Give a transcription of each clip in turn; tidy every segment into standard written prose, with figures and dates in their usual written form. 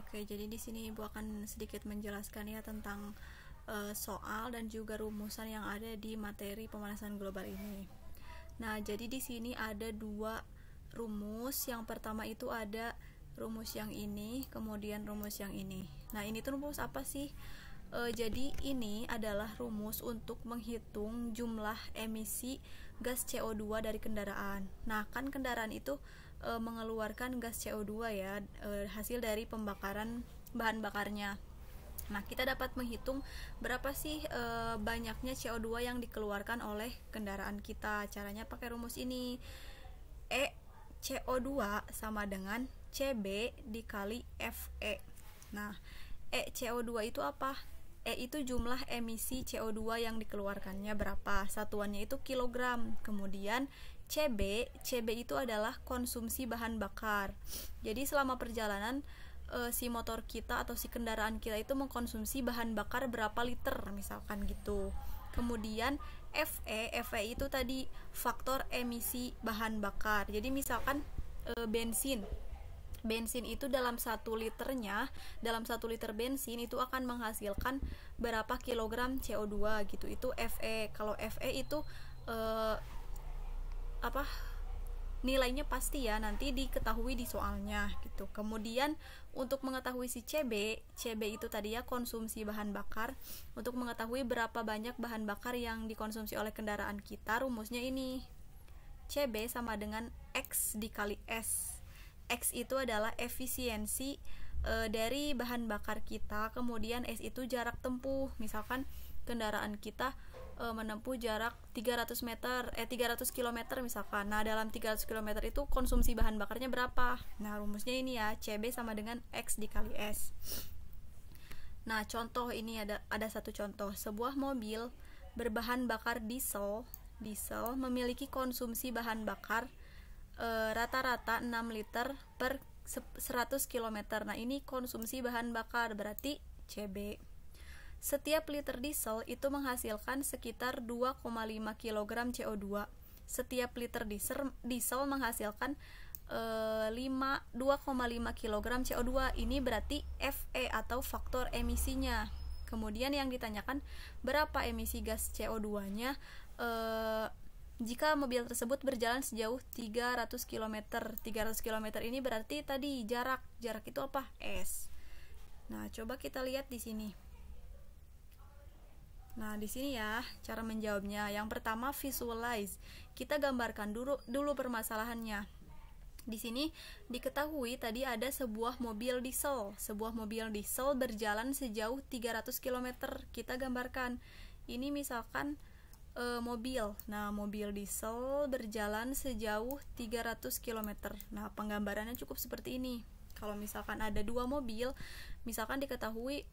Oke, jadi di sini Ibu akan sedikit menjelaskan ya tentang soal dan juga rumusan yang ada di materi pemanasan global ini. Nah, jadi di sini ada dua rumus. Yang pertama itu ada rumus yang ini, kemudian rumus yang ini. Nah, ini tuh rumus apa sih? Jadi ini adalah rumus untuk menghitung jumlah emisi gas CO2 dari kendaraan. Nah, kan kendaraan itu mengeluarkan gas CO2 ya, hasil dari pembakaran bahan bakarnya. Nah, kita dapat menghitung berapa sih banyaknya CO2 yang dikeluarkan oleh kendaraan kita. Caranya pakai rumus ini. E CO2 sama dengan CB dikali FE. Nah, E CO2 itu apa? E itu jumlah emisi CO2 yang dikeluarkannya berapa? Satuannya itu kilogram. Kemudian CB itu adalah konsumsi bahan bakar. Jadi selama perjalanan si motor kita atau si kendaraan kita itu mengkonsumsi bahan bakar berapa liter misalkan gitu. Kemudian FE itu tadi faktor emisi bahan bakar. Jadi misalkan bensin itu dalam 1 liter bensin itu akan menghasilkan berapa kilogram CO2 gitu. Itu FE. Kalau FE itu nilainya pasti ya, nanti diketahui di soalnya gitu. Kemudian untuk mengetahui si CB itu tadi ya konsumsi bahan bakar. Untuk mengetahui berapa banyak bahan bakar yang dikonsumsi oleh kendaraan kita, rumusnya ini. CB sama dengan X dikali S. X itu adalah efisiensi dari bahan bakar kita, kemudian S itu jarak tempuh. Misalkan kendaraan kita menempuh jarak 300 km misalkan. Nah, dalam 300 km itu konsumsi bahan bakarnya berapa? Nah, rumusnya ini ya, CB sama dengan X dikali S. Nah, contoh ini ada satu contoh. Sebuah mobil berbahan bakar diesel memiliki konsumsi bahan bakar rata-rata 6 liter per 100 km. Nah, ini konsumsi bahan bakar, berarti CB. Setiap liter diesel itu menghasilkan sekitar 2,5 kg CO2. Setiap liter diesel menghasilkan 2,5 kg CO2. Ini berarti FE atau faktor emisinya. Kemudian yang ditanyakan berapa emisi gas CO2-nya jika mobil tersebut berjalan sejauh 300 km. 300 km ini berarti tadi jarak itu apa? S. Nah, coba kita lihat di sini. Nah, di sini ya cara menjawabnya. Yang pertama, visualize. Kita gambarkan dulu permasalahannya. Di sini diketahui tadi ada sebuah mobil diesel. Sebuah mobil diesel berjalan sejauh 300 km. Kita gambarkan. Ini misalkan mobil. Nah, mobil diesel berjalan sejauh 300 km. Nah, penggambarannya cukup seperti ini. Kalau misalkan ada dua mobil, misalkan diketahui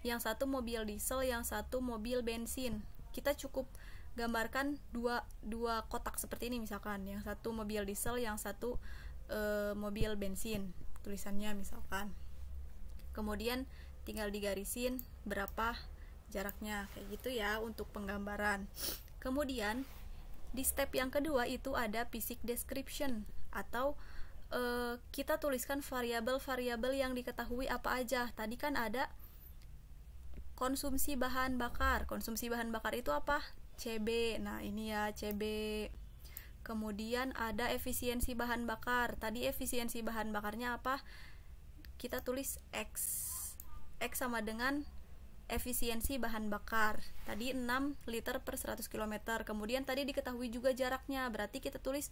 yang satu mobil diesel, yang satu mobil bensin. Kita cukup gambarkan dua kotak seperti ini misalkan. Yang satu mobil diesel, yang satu mobil bensin. Tulisannya misalkan. Kemudian tinggal digarisin berapa jaraknya, kayak gitu ya untuk penggambaran. Kemudian di step yang kedua itu ada basic description atau kita tuliskan variabel-variabel yang diketahui apa aja. Tadi kan ada konsumsi bahan bakar. Konsumsi bahan bakar itu apa? CB. Nah, ini ya CB. Kemudian ada efisiensi bahan bakar. Tadi efisiensi bahan bakarnya apa? Kita tulis X. X sama dengan efisiensi bahan bakar. Tadi 6 liter per 100 km. Kemudian tadi diketahui juga jaraknya. Berarti kita tulis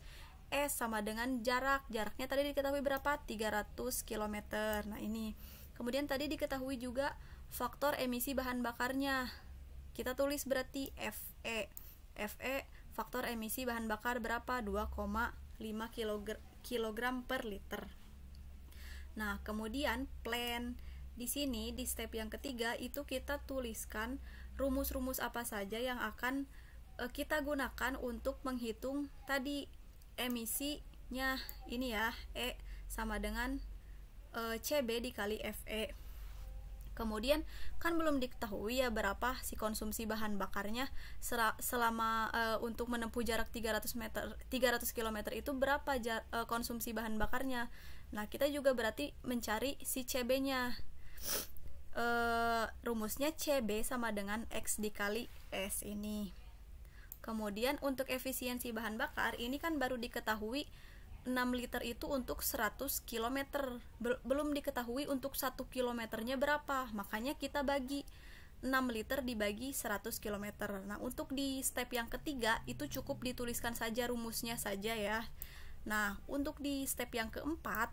S sama dengan jarak. Jaraknya tadi diketahui berapa? 300 km. Nah, ini. Kemudian tadi diketahui juga faktor emisi bahan bakarnya. Kita tulis berarti FE. FE faktor emisi bahan bakar berapa? 2,5 kg per liter. Nah, kemudian plan. Di sini di step yang ketiga itu kita tuliskan rumus-rumus apa saja yang akan kita gunakan untuk menghitung tadi emisinya. Ini ya, E sama dengan CB dikali FE. Kemudian kan belum diketahui ya berapa si konsumsi bahan bakarnya selama untuk menempuh jarak 300 km itu berapa konsumsi bahan bakarnya. Nah, kita juga berarti mencari si CB-nya. Rumusnya CB sama dengan X dikali S ini. Kemudian untuk efisiensi bahan bakar, ini kan baru diketahui 6 liter itu untuk 100 km. Belum diketahui untuk 1 kilometernya berapa. Makanya kita bagi 6 liter dibagi 100 km. Nah, untuk di step yang ketiga itu cukup dituliskan saja rumusnya saja ya. Nah, untuk di step yang keempat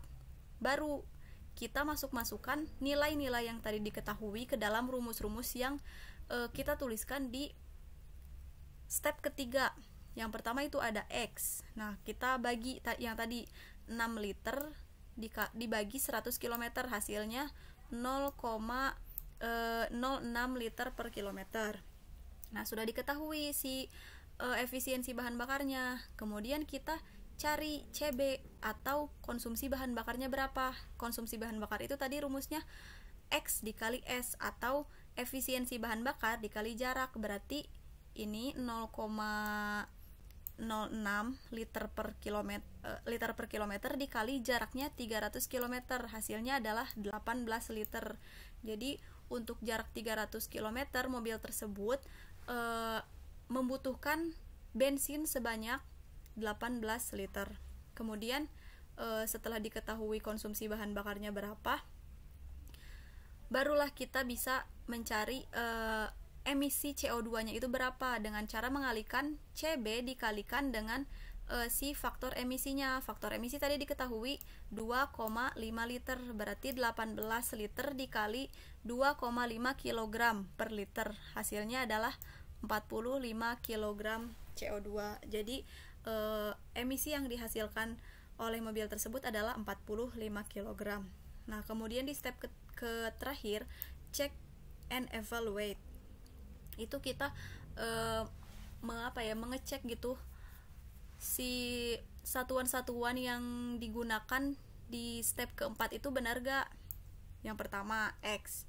baru kita masukkan nilai-nilai yang tadi diketahui ke dalam rumus-rumus yang kita tuliskan di step ketiga. Yang pertama itu ada X. Nah, kita bagi yang tadi 6 liter dibagi 100 km, hasilnya 0,06 liter per kilometer. Nah, sudah diketahui si efisiensi bahan bakarnya. Kemudian kita cari CB atau konsumsi bahan bakarnya berapa. Konsumsi bahan bakar itu tadi rumusnya X dikali S atau efisiensi bahan bakar dikali jarak, berarti ini 0,06 liter per kilometer dikali jaraknya 300 km, hasilnya adalah 18 liter. Jadi untuk jarak 300 km mobil tersebut membutuhkan bensin sebanyak 18 liter. Kemudian setelah diketahui konsumsi bahan bakarnya berapa, barulah kita bisa mencari emisi CO2-nya itu berapa dengan cara mengalihkan CB dikalikan dengan si faktor emisinya. Faktor emisi tadi diketahui 2,5 liter, berarti 18 liter dikali 2,5 kg per liter, hasilnya adalah 45 kg CO2. Jadi emisi yang dihasilkan oleh mobil tersebut adalah 45 kg. Nah, kemudian di step ke terakhir, check and evaluate. Itu kita mengecek gitu si satuan-satuan yang digunakan di step keempat itu benar gak. Yang pertama X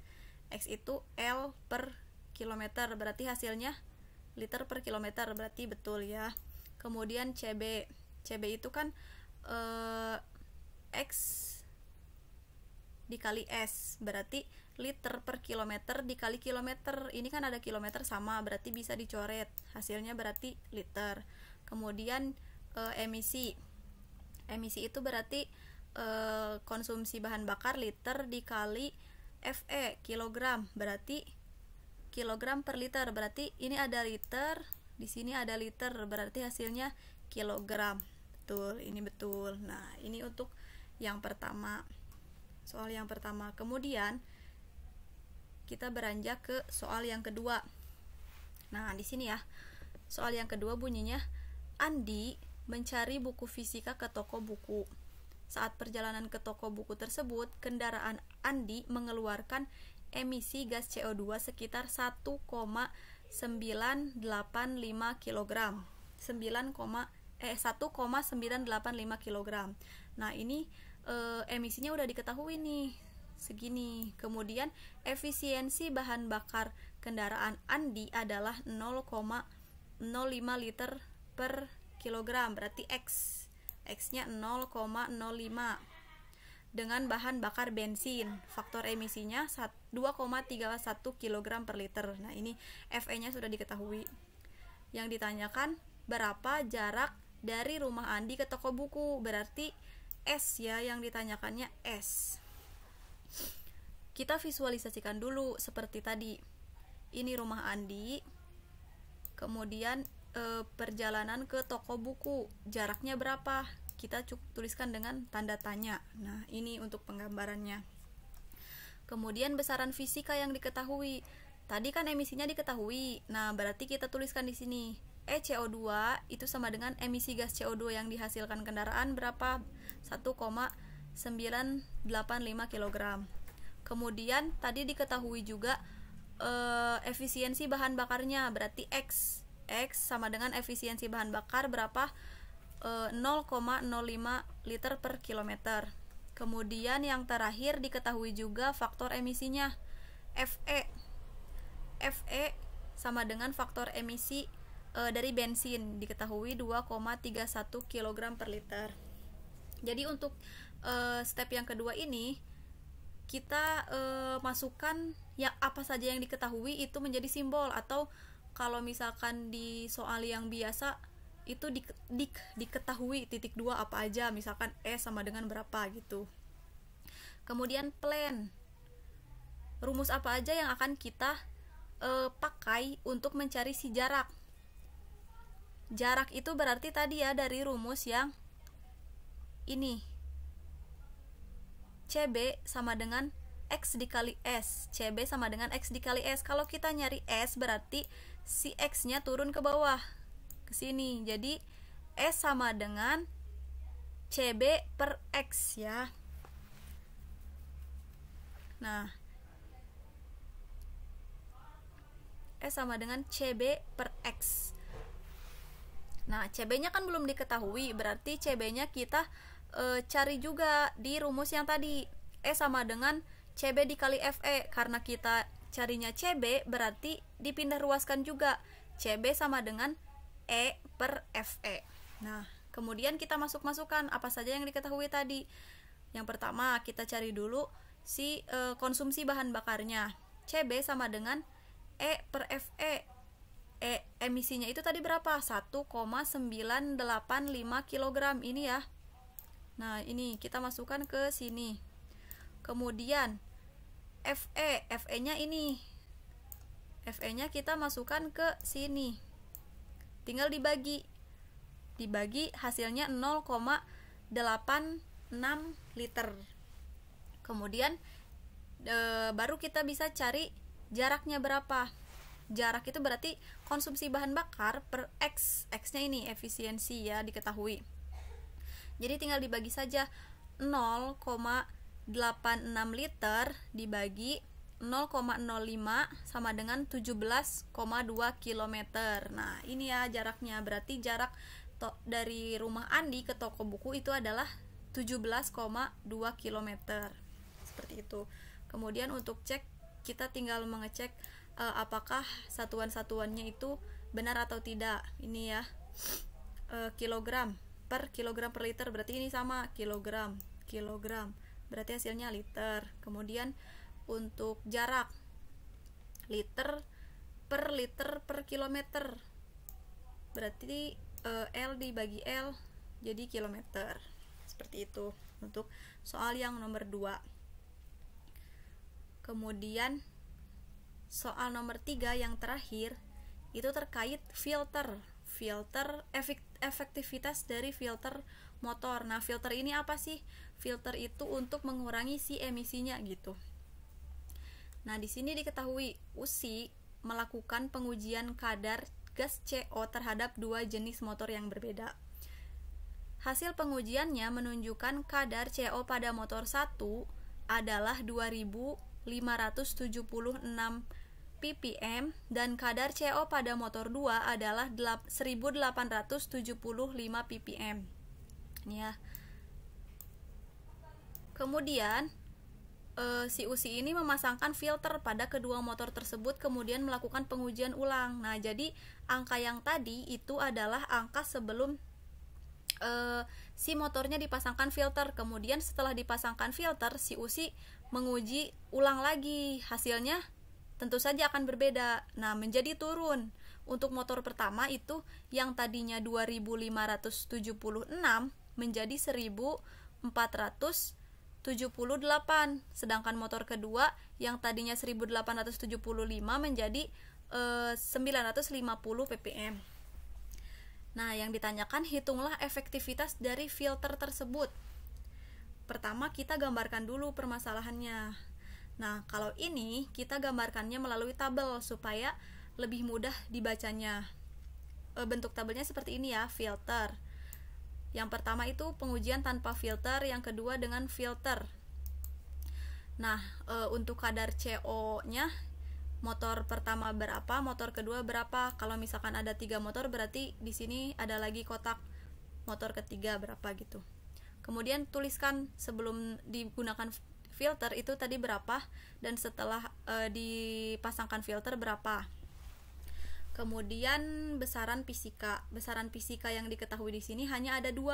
itu L per kilometer, berarti hasilnya liter per kilometer, berarti betul ya. Kemudian CB itu kan X dikali S, berarti liter per kilometer dikali kilometer. Ini kan ada kilometer sama, berarti bisa dicoret, hasilnya berarti liter. Kemudian emisi itu berarti konsumsi bahan bakar liter dikali FE kilogram, berarti kilogram per liter, berarti ini ada liter, di sini ada liter, berarti hasilnya kilogram. Betul, ini betul. Nah, ini untuk yang pertama, soal yang pertama. Kemudian kita beranjak ke soal yang kedua. Nah, di sini ya, soal yang kedua bunyinya, Andi mencari buku fisika ke toko buku. Saat perjalanan ke toko buku tersebut, kendaraan Andi mengeluarkan emisi gas CO2 sekitar 1,985 kg. 1,985 kg. Nah, ini emisinya udah diketahui nih, segini. Kemudian efisiensi bahan bakar kendaraan Andi adalah 0,05 liter per kilogram, berarti X-nya 0,05 dengan bahan bakar bensin. Faktor emisinya 2,31 kg per liter. Nah, ini FE-nya sudah diketahui. Yang ditanyakan berapa jarak dari rumah Andi ke toko buku, berarti S ya, yang ditanyakannya S. Kita visualisasikan dulu seperti tadi. Ini rumah Andi, kemudian perjalanan ke toko buku, jaraknya berapa? Kita tuliskan dengan tanda tanya. Nah, ini untuk penggambarannya. Kemudian besaran fisika yang diketahui. Tadi kan emisinya diketahui. Nah, berarti kita tuliskan di sini. CO2 itu sama dengan emisi gas CO2 yang dihasilkan kendaraan berapa? 1,985 kg. Kemudian tadi diketahui juga efisiensi bahan bakarnya, berarti X sama dengan efisiensi bahan bakar berapa? 0,05 liter per kilometer. Kemudian yang terakhir diketahui juga faktor emisinya, FE sama dengan faktor emisi dari bensin, diketahui 2,31 kg per liter. Jadi untuk step yang kedua ini kita masukkan yang apa saja yang diketahui itu menjadi simbol, atau kalau misalkan di soal yang biasa itu diketahui titik dua apa aja, misalkan S sama dengan berapa gitu. Kemudian plan, rumus apa aja yang akan kita pakai untuk mencari si jarak. Jarak itu berarti tadi ya dari rumus yang ini, CB sama dengan X dikali S. CB sama dengan X dikali S. Kalau kita nyari S berarti si X nya turun ke bawah ke sini, jadi S sama dengan CB per X ya. Nah, S sama dengan CB per X. Nah, CB-nya kan belum diketahui, berarti CB-nya kita cari juga di rumus yang tadi. E sama dengan CB dikali FE. Karena kita carinya CB, berarti dipindah ruaskan juga. CB sama dengan E per FE. Nah, kemudian kita masukkan apa saja yang diketahui tadi. Yang pertama, kita cari dulu si konsumsi bahan bakarnya. CB sama dengan E per FE. Emisinya itu tadi berapa? 1,985 kg ini ya. Nah, ini kita masukkan ke sini. Kemudian FE-nya ini. FE-nya kita masukkan ke sini. Tinggal dibagi. Dibagi hasilnya 0,86 liter. Kemudian baru kita bisa cari jaraknya berapa. Jarak itu berarti konsumsi bahan bakar per X. X-nya ini efisiensi ya, diketahui. Jadi tinggal dibagi saja 0,86 liter dibagi 0,05 sama dengan 17,2 km. Nah, ini ya jaraknya. Berarti jarak dari rumah Andi ke toko buku itu adalah 17,2 km. Seperti itu. Kemudian untuk cek, kita tinggal mengecek apakah satuan-satuannya itu benar atau tidak. Ini ya, kilogram per liter, berarti ini sama, kilogram, berarti hasilnya liter. Kemudian untuk jarak, liter per kilometer, berarti L dibagi L jadi kilometer. Seperti itu untuk soal yang nomor 2. Kemudian soal nomor 3 yang terakhir itu terkait filter efektivitas dari filter motor. Nah, filter ini apa sih? Filter itu untuk mengurangi si emisinya gitu. Nah, di sini diketahui USI melakukan pengujian kadar gas CO terhadap 2 jenis motor yang berbeda. Hasil pengujiannya menunjukkan kadar CO pada motor 1 adalah 2576 ppm dan kadar CO pada motor 2 adalah 1875 ppm. Ini ya. Kemudian si USI ini memasangkan filter pada kedua motor tersebut, kemudian melakukan pengujian ulang. Nah, jadi angka yang tadi itu adalah angka sebelum si motornya dipasangkan filter. Kemudian setelah dipasangkan filter, si USI menguji ulang lagi. Hasilnya tentu saja akan berbeda. Nah, menjadi turun. Untuk motor pertama itu yang tadinya 2576 menjadi 1478. Sedangkan motor kedua yang tadinya 1875 menjadi 950 ppm. Nah, yang ditanyakan, hitunglah efektivitas dari filter tersebut. Pertama, kita gambarkan dulu permasalahannya. Nah, kalau ini kita gambarkannya melalui tabel supaya lebih mudah dibacanya. Bentuk tabelnya seperti ini ya, filter. Yang pertama itu pengujian tanpa filter, yang kedua dengan filter. Nah, untuk kadar CO-nya, motor pertama berapa, motor kedua berapa. Kalau misalkan ada 3 motor, berarti di sini ada lagi kotak motor ketiga berapa gitu. Kemudian tuliskan sebelum digunakan filter itu tadi berapa, dan setelah dipasangkan filter berapa. Kemudian besaran fisika yang diketahui di sini hanya ada 2.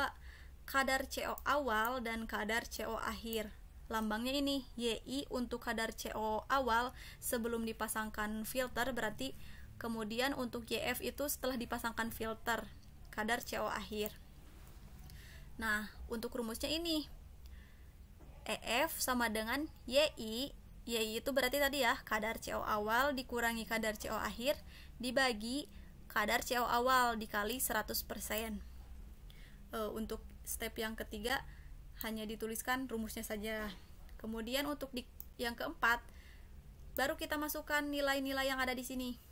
kadar CO awal dan kadar CO akhir. Lambangnya ini YI untuk kadar CO awal sebelum dipasangkan filter, berarti kemudian untuk YF itu setelah dipasangkan filter, kadar CO akhir. Nah, untuk rumusnya ini EF sama dengan YI. YI itu berarti tadi ya, kadar CO awal dikurangi kadar CO akhir dibagi kadar CO awal dikali 100%. Untuk step yang ketiga hanya dituliskan rumusnya saja. Kemudian untuk yang keempat baru kita masukkan nilai-nilai yang ada di sini.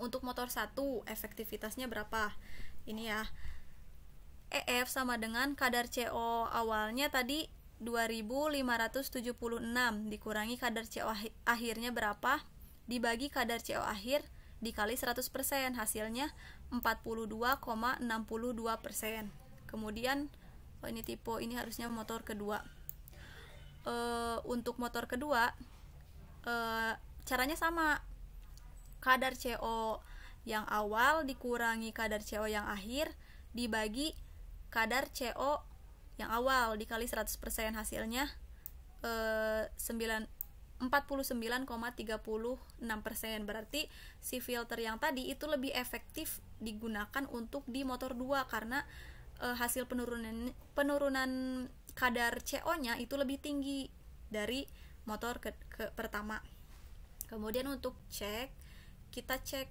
Untuk motor 1 efektivitasnya berapa? Ini ya. EF sama dengan kadar CO awalnya tadi 2576 dikurangi kadar CO akhirnya berapa dibagi kadar CO akhir dikali 100%, hasilnya 42,62%. Kemudian ini tipe ini harusnya motor kedua. Untuk motor kedua caranya sama, kadar CO yang awal dikurangi kadar CO yang akhir dibagi kadar CO yang awal dikali 100%, hasilnya 49,36%. Berarti si filter yang tadi itu lebih efektif digunakan untuk di motor 2 karena hasil penurunan kadar CO-nya itu lebih tinggi dari motor ke pertama. Kemudian untuk kita cek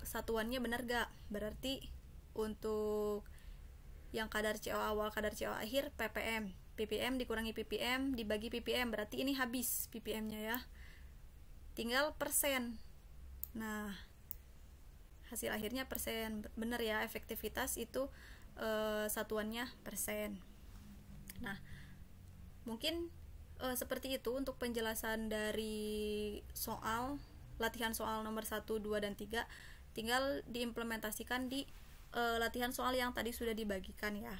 satuannya benar gak. Berarti untuk yang kadar CO awal, kadar CO akhir ppm. ppm dikurangi ppm dibagi ppm, berarti ini habis ppm-nya ya. Tinggal persen. Nah, hasil akhirnya persen. Bener ya, efektivitas itu satuannya persen. Nah, mungkin seperti itu untuk penjelasan dari latihan soal nomor 1, 2, dan 3. Tinggal diimplementasikan di latihan soal yang tadi sudah dibagikan ya.